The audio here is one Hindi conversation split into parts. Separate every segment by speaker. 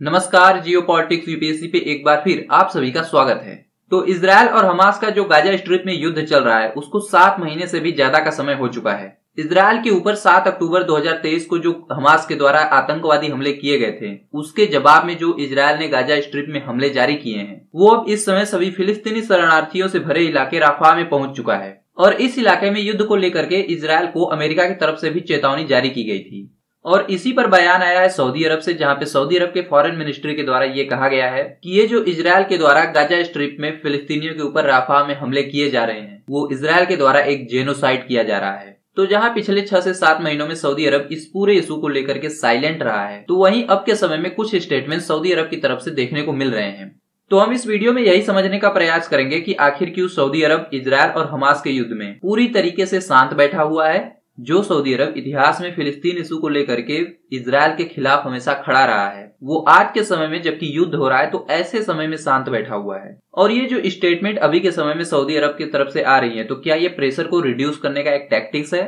Speaker 1: नमस्कार, जियो पॉलिटिक्स यूपीएससी पे एक बार फिर आप सभी का स्वागत है। तो इजरायल और हमास का जो गाजा स्ट्रिप में युद्ध चल रहा है उसको 7 महीने से भी ज्यादा का समय हो चुका है। इजरायल के ऊपर 7 अक्टूबर 2023 को जो हमास के द्वारा आतंकवादी हमले किए गए थे उसके जवाब में जो इजरायल ने गाजा स्ट्रिप में हमले जारी किए हैं वो अब इस समय सभी फिलिस्तीनी शरणार्थियों से भरे इलाके राफा में पहुंच चुका है और इस इलाके में युद्ध को लेकर के इजरायल को अमेरिका की तरफ से भी चेतावनी जारी की गई थी। और इसी पर बयान आया है सऊदी अरब से, जहां पे सऊदी अरब के फॉरेन मिनिस्ट्री के द्वारा ये कहा गया है कि ये जो इजरायल के द्वारा गाजा स्ट्रिप में फिलिस्तीनियों के ऊपर राफा में हमले किए जा रहे हैं वो इजरायल के द्वारा एक जेनोसाइड किया जा रहा है। तो जहां पिछले 6 से 7 महीनों में सऊदी अरब इस पूरे इशू को लेकर के साइलेंट रहा है, तो वहीं अब के समय में कुछ स्टेटमेंट सऊदी अरब की तरफ से देखने को मिल रहे हैं। तो हम इस वीडियो में यही समझने का प्रयास करेंगे कि आखिर क्यों सऊदी अरब इजरायल और हमास के युद्ध में पूरी तरीके से शांत बैठा हुआ है। जो सऊदी अरब इतिहास में फिलिस्तीन इशू को लेकर के इजरायल के खिलाफ हमेशा खड़ा रहा है, वो आज के समय में जबकि युद्ध हो रहा है तो ऐसे समय में शांत बैठा हुआ है। और ये जो स्टेटमेंट अभी के समय में सऊदी अरब की तरफ से आ रही है, तो क्या ये प्रेशर को रिड्यूस करने का एक टैक्टिक्स है?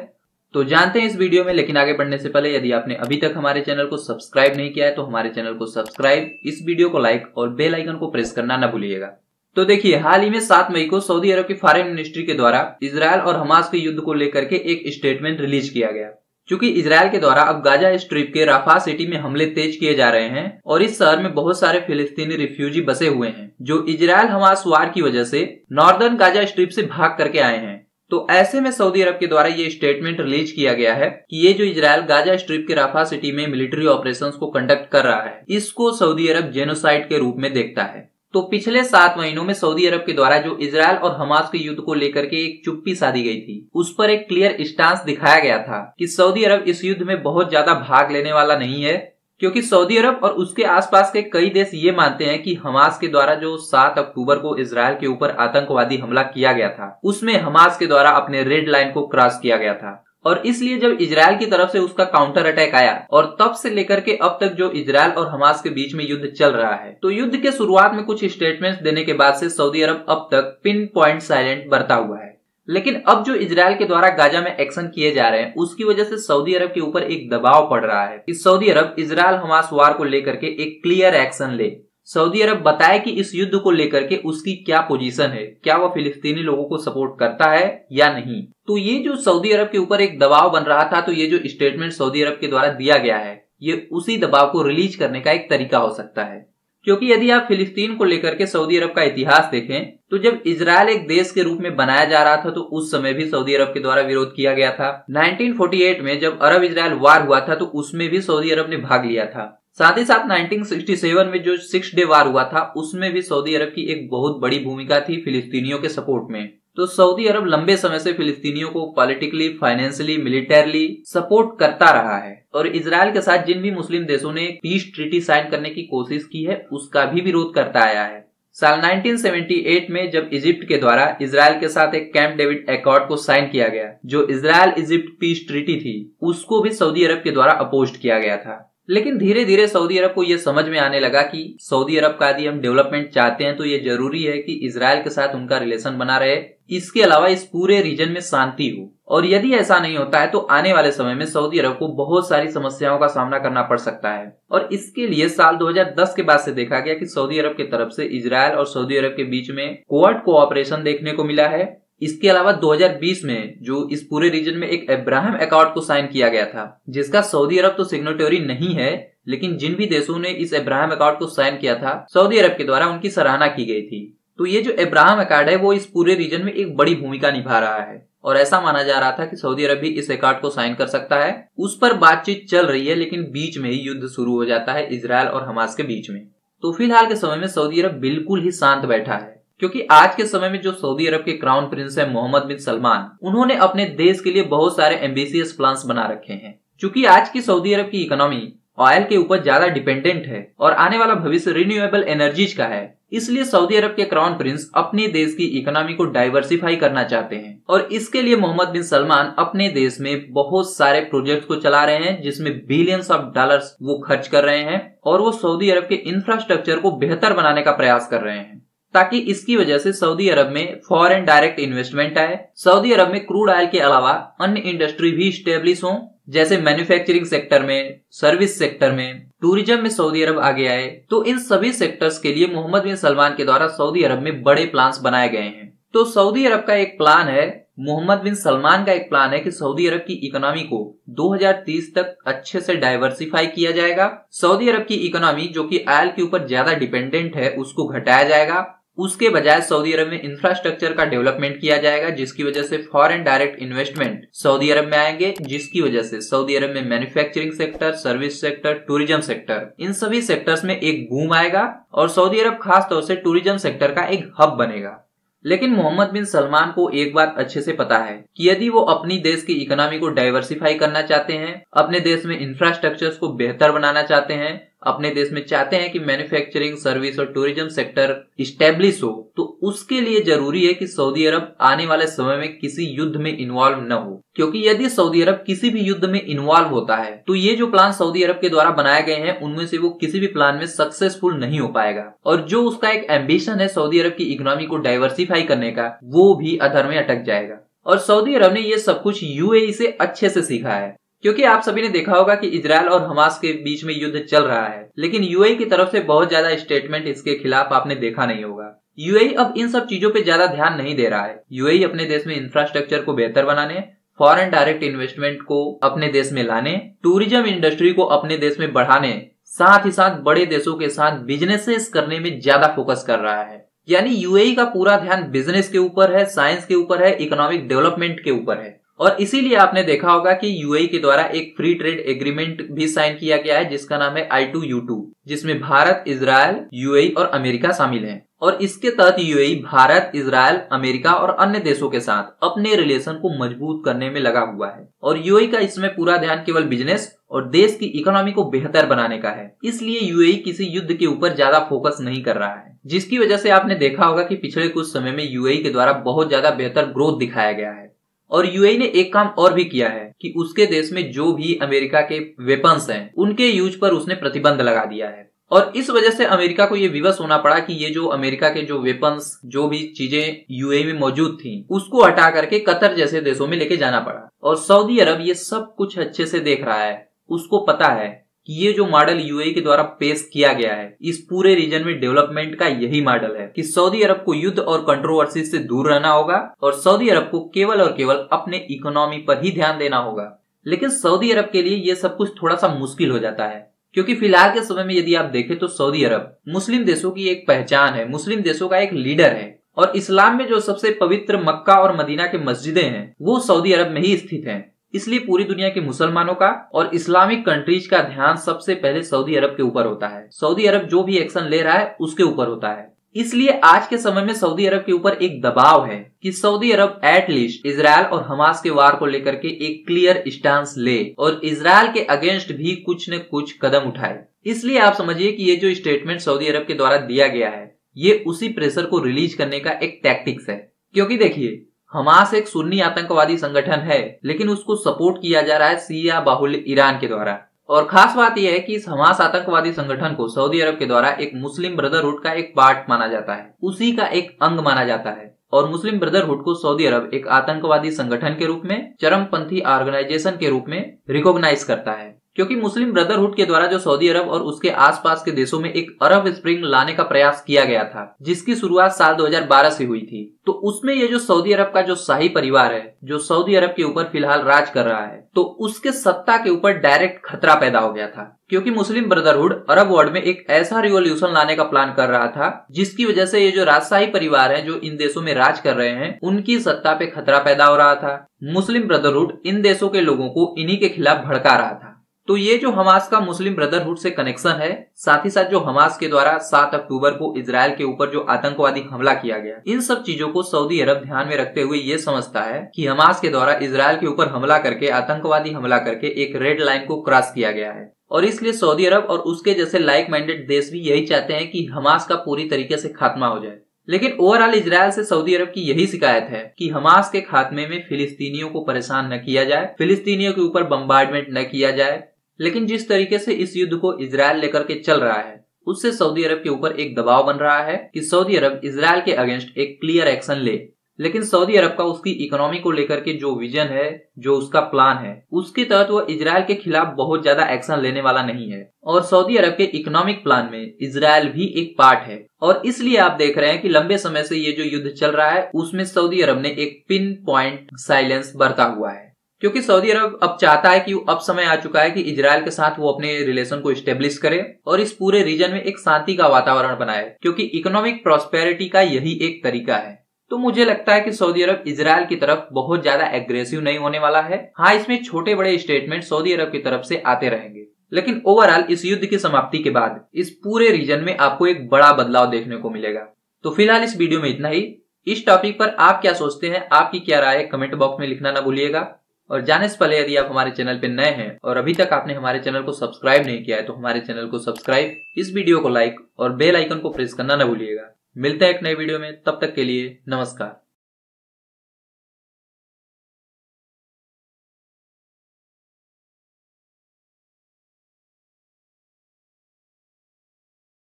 Speaker 1: तो जानते हैं इस वीडियो में। लेकिन आगे बढ़ने से पहले यदि आपने अभी तक हमारे चैनल को सब्सक्राइब नहीं किया है तो हमारे चैनल को सब्सक्राइब, इस वीडियो को लाइक और बेल आइकन को प्रेस करना न भूलिएगा। तो देखिए, हाल ही में 7 मई को सऊदी अरब की फॉरेन मिनिस्ट्री के द्वारा इजरायल और हमास के युद्ध को लेकर के एक स्टेटमेंट रिलीज किया गया। क्योंकि इजरायल के द्वारा अब गाजा स्ट्रिप के राफा सिटी में हमले तेज किए जा रहे हैं और इस शहर में बहुत सारे फिलिस्तीनी रिफ्यूजी बसे हुए हैं जो इजरायल हमास वार की वजह से नॉर्दर्न गाजा स्ट्रिप से भाग करके आए हैं। तो ऐसे में सऊदी अरब के द्वारा ये स्टेटमेंट रिलीज किया गया है कि ये जो इजरायल गाजा स्ट्रिप के राफा सिटी में मिलिट्री ऑपरेशंस को कंडक्ट कर रहा है, इसको सऊदी अरब जेनोसाइड के रूप में देखता है। तो पिछले 7 महीनों में सऊदी अरब के द्वारा जो इजरायल और हमास के युद्ध को लेकर के एक चुप्पी साधी गई थी, उस पर एक क्लियर स्टांस दिखाया गया था कि सऊदी अरब इस युद्ध में बहुत ज्यादा भाग लेने वाला नहीं है। क्योंकि सऊदी अरब और उसके आसपास के कई देश ये मानते हैं कि हमास के द्वारा जो 7 अक्टूबर को इजरायल के ऊपर आतंकवादी हमला किया गया था उसमें हमास के द्वारा अपने रेड लाइन को क्रॉस किया गया था। और इसलिए जब इजरायल की तरफ से उसका काउंटर अटैक आया और तब से लेकर के अब तक जो इजरायल और हमास के बीच में युद्ध चल रहा है, तो युद्ध के शुरुआत में कुछ स्टेटमेंट्स देने के बाद से सऊदी अरब अब तक पिन पॉइंट साइलेंट बरता हुआ है। लेकिन अब जो इजरायल के द्वारा गाजा में एक्शन किए जा रहे हैं उसकी वजह से सऊदी अरब के ऊपर एक दबाव पड़ रहा है कि सऊदी अरब इजरायल हमास वार को लेकर के एक क्लियर एक्शन ले। सऊदी अरब बताए कि इस युद्ध को लेकर के उसकी क्या पोजीशन है, क्या वह फिलिस्तीनी लोगों को सपोर्ट करता है या नहीं। तो ये जो सऊदी अरब के ऊपर एक दबाव बन रहा था, तो ये जो स्टेटमेंट सऊदी अरब के द्वारा दिया गया है ये उसी दबाव को रिलीज करने का एक तरीका हो सकता है। क्योंकि यदि आप फिलिस्तीन को लेकर के सऊदी अरब का इतिहास देखें तो जब इजरायल एक देश के रूप में बनाया जा रहा था तो उस समय भी सऊदी अरब के द्वारा विरोध किया गया था। 1948 में जब अरब इजरायल वार हुआ था तो उसमें भी सऊदी अरब ने भाग लिया था। साथ ही साथ 1967 में जो 6 डे वार हुआ था उसमें भी सऊदी अरब की एक बहुत बड़ी भूमिका थी फिलिस्तीनियों के सपोर्ट में। तो सऊदी अरब लंबे समय से फिलिस्तीनियों को पॉलिटिकली, फाइनेंशियली, मिलिटरली सपोर्ट करता रहा है और इजरायल के साथ जिन भी मुस्लिम देशों ने पीस ट्रीटी साइन करने की कोशिश की है उसका भी विरोध करता आया है। साल 1978 में जब इजिप्ट के द्वारा इजरायल के साथ एक कैंप डेविड एकॉर्ड को साइन किया गया, जो इजरायल इजिप्ट पीस ट्रीटी थी, उसको भी सऊदी अरब के द्वारा अपोज किया गया था। लेकिन धीरे धीरे सऊदी अरब को यह समझ में आने लगा कि सऊदी अरब का यदि हम डेवलपमेंट चाहते हैं तो ये जरूरी है कि इजरायल के साथ उनका रिलेशन बना रहे, इसके अलावा इस पूरे रीजन में शांति हो। और यदि ऐसा नहीं होता है तो आने वाले समय में सऊदी अरब को बहुत सारी समस्याओं का सामना करना पड़ सकता है। और इसके लिए साल 2010 के बाद से देखा गया कि सऊदी अरब की तरफ से इजरायल और सऊदी अरब के बीच में क्वाड कोऑपरेशन देखने को मिला है। इसके अलावा 2020 में जो इस पूरे रीजन में एक अब्राहम अकॉर्ड को साइन किया गया था, जिसका सऊदी अरब तो सिग्नेटरी नहीं है, लेकिन जिन भी देशों ने इस अब्राहम अकॉर्ड को साइन किया था सऊदी अरब के द्वारा उनकी सराहना की गई थी। तो ये जो अब्राहम अकॉर्ड है वो इस पूरे रीजन में एक बड़ी भूमिका निभा रहा है और ऐसा माना जा रहा था कि सऊदी अरब भी इस अकॉर्ड को साइन कर सकता है। उस पर बातचीत चल रही है, लेकिन बीच में ही युद्ध शुरू हो जाता है इजरायल और हमास के बीच में। तो फिलहाल के समय में सऊदी अरब बिल्कुल ही शांत बैठा है, क्योंकि आज के समय में जो सऊदी अरब के क्राउन प्रिंस है मोहम्मद बिन सलमान, उन्होंने अपने देश के लिए बहुत सारे एम्बिशियस प्लान्स बना रखे हैं। क्योंकि आज की सऊदी अरब की इकोनॉमी ऑयल के ऊपर ज्यादा डिपेंडेंट है और आने वाला भविष्य रिन्यूएबल एनर्जीज का है, इसलिए सऊदी अरब के क्राउन प्रिंस अपने देश की इकोनॉमी को डाइवर्सिफाई करना चाहते हैं। और इसके लिए मोहम्मद बिन सलमान अपने देश में बहुत सारे प्रोजेक्ट को चला रहे हैं जिसमें बिलियंस ऑफ डॉलर्स वो खर्च कर रहे हैं और वो सऊदी अरब के इंफ्रास्ट्रक्चर को बेहतर बनाने का प्रयास कर रहे हैं, ताकि इसकी वजह से सऊदी अरब में फॉरेन डायरेक्ट इन्वेस्टमेंट आए। सऊदी अरब में क्रूड ऑयल के अलावा अन्य इंडस्ट्री भी स्टेब्लिश हो, जैसे मैन्युफैक्चरिंग सेक्टर में, सर्विस सेक्टर में, टूरिज्म में सऊदी अरब आगे आए, तो इन सभी सेक्टर्स के लिए मोहम्मद बिन सलमान के द्वारा सऊदी अरब में बड़े प्लान्स बनाए गए हैं। तो सऊदी अरब का एक प्लान है, मोहम्मद बिन सलमान का एक प्लान है कि सऊदी अरब की इकोनॉमी को 2030 तक अच्छे से डाइवर्सिफाई किया जाएगा। सऊदी अरब की इकोनॉमी जो कि ऑयल के ऊपर ज्यादा डिपेंडेंट है उसको घटाया जाएगा। उसके बजाय सऊदी अरब में इंफ्रास्ट्रक्चर का डेवलपमेंट किया जाएगा, जिसकी वजह से फॉरेन डायरेक्ट इन्वेस्टमेंट सऊदी अरब में आएंगे, जिसकी वजह से सऊदी अरब में manufacturing sector, service sector, tourism sector, इन सभी सेक्टर्स में एक बूम आएगा और सऊदी अरब खास तौर से टूरिज्म सेक्टर का एक हब बनेगा। लेकिन मोहम्मद बिन सलमान को एक बात अच्छे से पता है कि यदि वो अपनी देश की इकोनॉमी को डाइवर्सिफाई करना चाहते हैं, अपने देश में इंफ्रास्ट्रक्चर्स को बेहतर बनाना चाहते हैं, अपने देश में चाहते हैं कि मैन्युफैक्चरिंग, सर्विस और टूरिज्म सेक्टर इस्टेब्लिश हो, तो उसके लिए जरूरी है कि सऊदी अरब आने वाले समय में किसी युद्ध में इन्वॉल्व न हो। क्योंकि यदि सऊदी अरब किसी भी युद्ध में इन्वॉल्व होता है तो ये जो प्लान सऊदी अरब के द्वारा बनाए गए हैं उनमें से वो किसी भी प्लान में सक्सेसफुल नहीं हो पाएगा, और जो उसका एक एम्बिशन है सऊदी अरब की इकोनॉमी को डाइवर्सिफाई करने का, वो भी अधर में अटक जाएगा। और सऊदी अरब ने ये सब कुछ यूएई से अच्छे से सीखा है, क्योंकि आप सभी ने देखा होगा कि इजरायल और हमास के बीच में युद्ध चल रहा है, लेकिन यूएई की तरफ से बहुत ज्यादा स्टेटमेंट इसके खिलाफ आपने देखा नहीं होगा। यूएई अब इन सब चीजों पे ज्यादा ध्यान नहीं दे रहा है। यूएई अपने देश में इंफ्रास्ट्रक्चर को बेहतर बनाने, फॉरेन डायरेक्ट इन्वेस्टमेंट को अपने देश में लाने, टूरिज्म इंडस्ट्री को अपने देश में बढ़ाने, साथ ही साथ बड़े देशों के साथ बिजनेसेस करने में ज्यादा फोकस कर रहा है। यानी यूएई का पूरा ध्यान बिजनेस के ऊपर है, साइंस के ऊपर है, इकोनॉमिक डेवलपमेंट के ऊपर है। और इसीलिए आपने देखा होगा कि यूएई के द्वारा एक फ्री ट्रेड एग्रीमेंट भी साइन किया गया है, जिसका नाम है I2U2, जिसमें भारत, इजरायल, यूएई और अमेरिका शामिल हैं। और इसके तहत यूएई भारत, इजरायल, अमेरिका और अन्य देशों के साथ अपने रिलेशन को मजबूत करने में लगा हुआ है। और यूएई का इसमें पूरा ध्यान केवल बिजनेस और देश की इकोनॉमी को बेहतर बनाने का है। इसलिए यूएई किसी युद्ध के ऊपर ज्यादा फोकस नहीं कर रहा है, जिसकी वजह से आपने देखा होगा कि पिछले कुछ समय में यूएई के द्वारा बहुत ज्यादा बेहतर ग्रोथ दिखाया गया है। और यूएई ने एक काम और भी किया है कि उसके देश में जो भी अमेरिका के वेपन्स हैं उनके यूज पर उसने प्रतिबंध लगा दिया है। और इस वजह से अमेरिका को ये विवश होना पड़ा कि ये जो अमेरिका के जो वेपन्स, जो भी चीजें यूएई में मौजूद थी, उसको हटा करके कतर जैसे देशों में लेके जाना पड़ा। और सऊदी अरब ये सब कुछ अच्छे से देख रहा है, उसको पता है कि ये जो मॉडल यूएई के द्वारा पेश किया गया है, इस पूरे रीजन में डेवलपमेंट का यही मॉडल है कि सऊदी अरब को युद्ध और कंट्रोवर्सी से दूर रहना होगा और सऊदी अरब को केवल और केवल अपने इकोनॉमी पर ही ध्यान देना होगा। लेकिन सऊदी अरब के लिए ये सब कुछ थोड़ा सा मुश्किल हो जाता है, क्योंकि फिलहाल के समय में यदि आप देखें तो सऊदी अरब मुस्लिम देशों की एक पहचान है, मुस्लिम देशों का एक लीडर है। और इस्लाम में जो सबसे पवित्र मक्का और मदीना के मस्जिदें हैं वो सऊदी अरब में ही स्थित हैं। इसलिए पूरी दुनिया के मुसलमानों का और इस्लामिक कंट्रीज का ध्यान सबसे पहले सऊदी अरब के ऊपर होता है। सऊदी अरब जो भी एक्शन ले रहा है उसके ऊपर होता है। इसलिए आज के समय में सऊदी अरब के ऊपर एक दबाव है कि सऊदी अरब एटलीस्ट इजरायल और हमास के वार को लेकर के एक क्लियर स्टांस ले और इजरायल के अगेंस्ट भी कुछ न कुछ कदम उठाए। इसलिए आप समझिए कि ये जो स्टेटमेंट सऊदी अरब के द्वारा दिया गया है ये उसी प्रेशर को रिलीज करने का एक टैक्टिक्स है। क्योंकि देखिए, हमास एक सुन्नी आतंकवादी संगठन है, लेकिन उसको सपोर्ट किया जा रहा है शिया बाहुल्य ईरान के द्वारा। और खास बात यह है कि इस हमास आतंकवादी संगठन को सऊदी अरब के द्वारा एक मुस्लिम ब्रदरहुड का एक पार्ट माना जाता है, उसी का एक अंग माना जाता है। और मुस्लिम ब्रदरहुड को सऊदी अरब एक आतंकवादी संगठन के रूप में, चरमपंथी ऑर्गेनाइजेशन के रूप में रिकॉग्नाइज करता है। क्योंकि मुस्लिम ब्रदरहुड के द्वारा जो सऊदी अरब और उसके आसपास के देशों में एक अरब स्प्रिंग लाने का प्रयास किया गया था, जिसकी शुरुआत साल 2012 से हुई थी, तो उसमें ये जो सऊदी अरब का जो शाही परिवार है, जो सऊदी अरब के ऊपर फिलहाल राज कर रहा है, तो उसके सत्ता के ऊपर डायरेक्ट खतरा पैदा हो गया था। क्योंकि मुस्लिम ब्रदरहुड अरब वर्ल्ड में एक ऐसा रिवॉल्यूशन लाने का प्लान कर रहा था जिसकी वजह से ये जो राजशाही परिवार है जो इन देशों में राज कर रहे हैं, उनकी सत्ता पे खतरा पैदा हो रहा था। मुस्लिम ब्रदरहुड इन देशों के लोगों को इन्हीं के खिलाफ भड़का रहा था। तो ये जो हमास का मुस्लिम ब्रदरहुड से कनेक्शन है, साथ ही साथ जो हमास के द्वारा 7 अक्टूबर को इजरायल के ऊपर जो आतंकवादी हमला किया गया, इन सब चीजों को सऊदी अरब ध्यान में रखते हुए ये समझता है कि हमास के द्वारा इजरायल के ऊपर हमला करके, आतंकवादी हमला करके एक रेड लाइन को क्रॉस किया गया है। और इसलिए सऊदी अरब और उसके जैसे लाइक माइंडेड देश भी यही चाहते हैं कि हमास का पूरी तरीके से खात्मा हो जाए। लेकिन ओवरऑल इजरायल से सऊदी अरब की यही शिकायत है कि हमास के खात्मे में फिलिस्तीनियों को परेशान न किया जाए, फिलिस्तीनियों के ऊपर बम्बार्डमेंट न किया जाए। लेकिन जिस तरीके से इस युद्ध को इजरायल लेकर के चल रहा है, उससे सऊदी अरब के ऊपर एक दबाव बन रहा है कि सऊदी अरब इजरायल के अगेंस्ट एक क्लियर एक्शन ले। लेकिन सऊदी अरब का उसकी इकोनॉमी को लेकर के जो विजन है, जो उसका प्लान है, उसके तहत वो इजराइल के खिलाफ बहुत ज्यादा एक्शन लेने वाला नहीं है। और सऊदी अरब के इकोनॉमिक प्लान में इजराइल भी एक पार्ट है। और इसलिए आप देख रहे हैं कि लंबे समय से ये जो युद्ध चल रहा है उसमें सऊदी अरब ने एक पिन पॉइंट साइलेंस बरता हुआ है, क्योंकि सऊदी अरब अब चाहता है कि अब समय आ चुका है कि इजराइल के साथ वो अपने रिलेशन को स्टेब्लिश करे और इस पूरे रीजन में एक शांति का वातावरण बनाए, क्योंकि इकोनॉमिक प्रॉस्पेरिटी का यही एक तरीका है। तो मुझे लगता है कि सऊदी अरब इजराइल की तरफ बहुत ज्यादा एग्रेसिव नहीं होने वाला है। हाँ, इसमें छोटे बड़े स्टेटमेंट सऊदी अरब की तरफ से आते रहेंगे, लेकिन ओवरऑल इस युद्ध की समाप्ति के बाद इस पूरे रीजन में आपको एक बड़ा बदलाव देखने को मिलेगा। तो फिलहाल इस वीडियो में इतना ही। इस टॉपिक पर आप क्या सोचते हैं, आपकी क्या राय है, कमेंट बॉक्स में लिखना ना भूलिएगा। और जाने से पहले यदि आप हमारे चैनल पे नए हैं और अभी तक आपने हमारे चैनल को सब्सक्राइब नहीं किया है तो हमारे चैनल को सब्सक्राइब, इस वीडियो को लाइक और बेल आइकन को प्रेस करना ना भूलिएगा। मिलते हैं एक नए वीडियो में, तब तक के लिए नमस्कार।